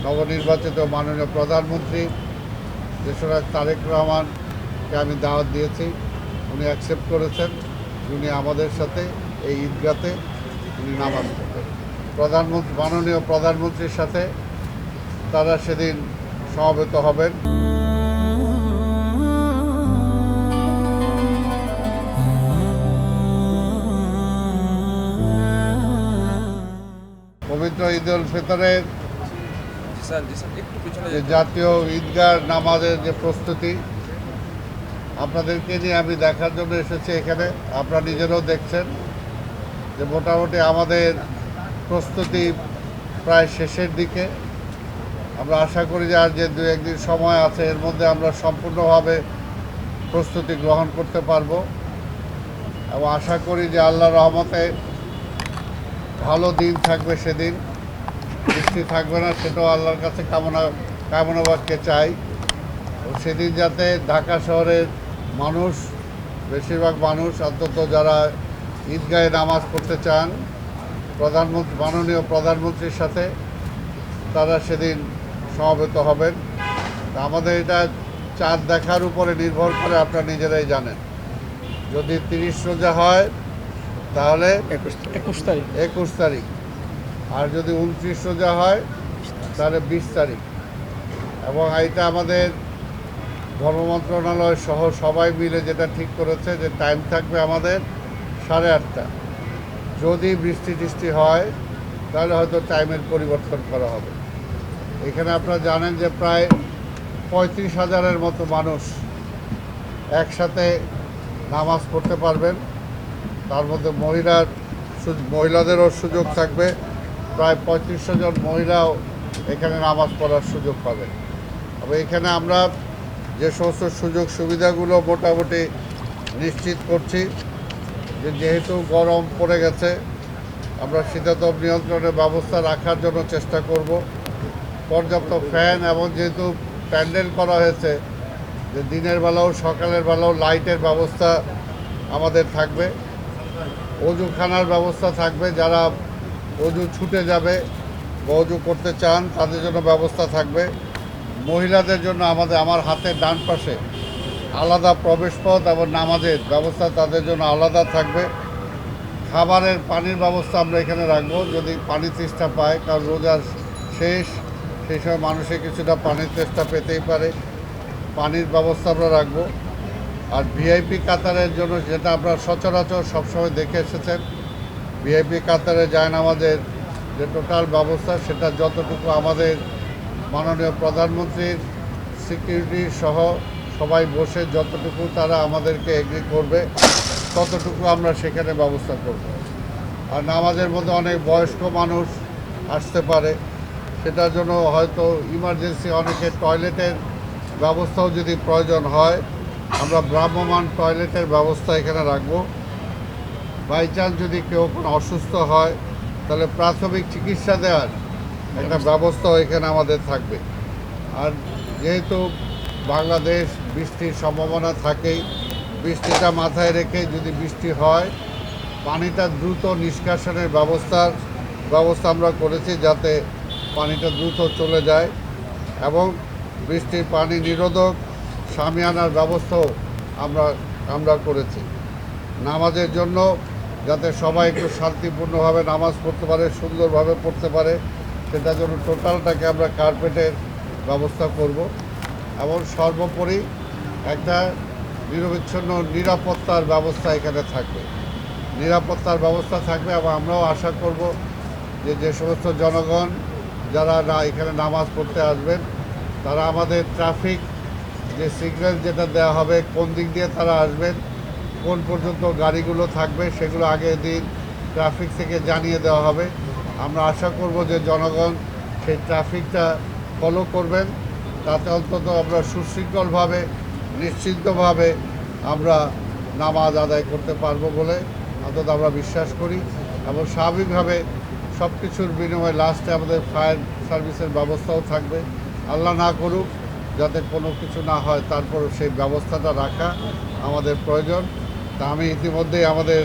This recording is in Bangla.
নবনির্বাচিত মাননীয় প্রধানমন্ত্রী দেশনায়ক তারেক রহমানকে আমি দাওয়াত দিয়েছি, উনি অ্যাকসেপ্ট করেছেন। উনি আমাদের সাথে এই ঈদগাতে উনি নামাজ পড়বেন। মাননীয় প্রধানমন্ত্রীর সাথে তারা সেদিন সমবেত হবেন। পবিত্র ঈদ উল ফিতরের যে জাতীয় ঈদগাহ নামাজের যে প্রস্তুতি আপনাদেরকে নিয়ে আমি দেখার জন্য এসেছি এখানে। আপনারা নিজেরাও দেখছেন যে মোটামুটি আমাদের প্রস্তুতি প্রায় শেষের দিকে। আমরা আশা করি যে আর যে দু একদিন সময় আছে এর মধ্যে আমরা সম্পূর্ণভাবে প্রস্তুতি গ্রহণ করতে পারব এবং আশা করি যে আল্লাহর রহমতে ভালো দিন থাকবে। সেদিন বৃষ্টি থাকবে না, সেটাও আল্লাহর কাছে কামনা বাক্যে চাই। সেদিন যাতে ঢাকা শহরের মানুষ, বেশিরভাগ মানুষ অন্তত যারা ঈদগাহে নামাজ পড়তে চান মাননীয় প্রধানমন্ত্রীর সাথে তারা সেদিন সমবেত হবেন। আমাদের এটা চাঁদ দেখার উপরে নির্ভর করে, আপনারা নিজেরাই জানেন। যদি 30 রোজা হয় তাহলে 21 তারিখ, আর যদি 29 রোজা হয় তাহলে 20 তারিখ। এবং এটা আমাদের ধর্ম মন্ত্রণালয় সহ সবাই মিলে যেটা ঠিক করেছে যে টাইম থাকবে আমাদের 8:30। যদি বৃষ্টি টিষ্টি হয় তাহলে হয়তো টাইমের পরিবর্তন করা হবে। এখানে আপনারা জানেন যে প্রায় 35,000-এর মতো মানুষ একসাথে নামাজ পড়তে পারবেন। তার মধ্যে মহিলাদেরও সুযোগ থাকবে, প্রায় 3500 জন মহিলাও এখানে নামাজ পড়ার সুযোগ পাবেন। তবে এখানে আমরা যে সমস্ত সুযোগ সুবিধাগুলো মোটামুটি নিশ্চিত করছি যে যেহেতু গরম পড়ে গেছে, আমরা শীতাতপ নিয়ন্ত্রণের ব্যবস্থা রাখার জন্য চেষ্টা করব। পর্যাপ্ত ফ্যান এবং যেহেতু প্যান্ডেল করা হয়েছে যে দিনের বেলাও সকালের বেলাও লাইটের ব্যবস্থা আমাদের থাকবে। অজুখানার ব্যবস্থা থাকবে, যারা অজু ছুটে যাবে বা অজু করতে চান তাদের জন্য ব্যবস্থা থাকবে। মহিলাদের জন্য আমার হাতের ডান পাশে আলাদা প্রবেশপথ এবং নামাজের ব্যবস্থা তাদের জন্য আলাদা থাকবে। খাবারের পানির ব্যবস্থা আমরা এখানে রাখবো যদি পানি তেষ্টা পায়, কারণ রোজার শেষ, সেই সময় মানুষের কিছুটা পানির তেষ্টা পেতেই পারে। পানির ব্যবস্থা আমরা রাখবো। আর ভিআইপি কাতারের জন্য, যেটা আপনারা সচরাচর সবসময় দেখে এসেছেন, ভিআইপি কাতারে জায়নামাজের যে টোটাল ব্যবস্থা, সেটা যতটুকু আমাদের মাননীয় প্রধানমন্ত্রীর সিকিউরিটি সহ সবাই বসে যতটুকু তারা আমাদেরকে এগ্রি করবে ততটুকু আমরা সেখানে ব্যবস্থা করব। আর নামাজের মধ্যে অনেক বয়স্ক মানুষ আসতে পারে, সেটার জন্য হয়তো ইমার্জেন্সি অনেকের টয়লেটের ব্যবস্থাও যদি প্রয়োজন হয়, আমরা ভ্রাম্যমাণ টয়লেটের ব্যবস্থা এখানে রাখব। বাই চান্স যদি কেউ কোনো অসুস্থ হয় তাহলে প্রাথমিক চিকিৎসা দেওয়ার একটা ব্যবস্থাও এখানে আমাদের থাকবে। আর যেহেতু বাংলাদেশ বৃষ্টির সম্ভাবনা থাকেই, বৃষ্টিটা মাথায় রেখে যদি বৃষ্টি হয় পানিটা দ্রুত নিষ্কাশনের ব্যবস্থা আমরা করেছি, যাতে পানিটা দ্রুত চলে যায়। এবং বৃষ্টির পানি নিরোধক শামিয়ানার ব্যবস্থাও আমরা করেছি নামাজের জন্য, যাতে সবাই একটু শান্তিপূর্ণভাবে নামাজ পড়তে পারে, সুন্দরভাবে পড়তে পারে। সেটার জন্য টোটালটাকে আমরা কার্পেটের ব্যবস্থা করব। এবং সর্বোপরি একটা নিরবিচ্ছিন্ন নিরাপত্তার ব্যবস্থা এখানে থাকবে। নিরাপত্তার ব্যবস্থা থাকবে এবং আমরাও আশা করব যে সমস্ত জনগণ যারা এখানে নামাজ পড়তে আসবেন তারা আমাদের ট্রাফিক যে সিগন্যাল যেটা দেওয়া হবে, কোন দিক দিয়ে তারা আসবেন, কোন পর্যন্ত গাড়িগুলো থাকবে, সেগুলো আগের দিন ট্রাফিক থেকে জানিয়ে দেওয়া হবে। আমরা আশা করব যে জনগণ সেই ট্রাফিকটা ফলো করবেন, তাতে অন্তত আমরা সুশৃঙ্খলভাবে নিশ্চিন্তভাবে আমরা নামাজ আদায় করতে পারবো বলে অন্তত আমরা বিশ্বাস করি। এবং স্বাভাবিকভাবে সব কিছুর বিনিময়ে লাস্টে আমাদের ফায়ার সার্ভিসের ব্যবস্থাও থাকবে। আল্লাহ না করুক যাতে কোনো কিছু না হয়, তারপর সেই ব্যবস্থাটা রাখা আমাদের প্রয়োজন। তা আমি ইতিমধ্যেই আমাদের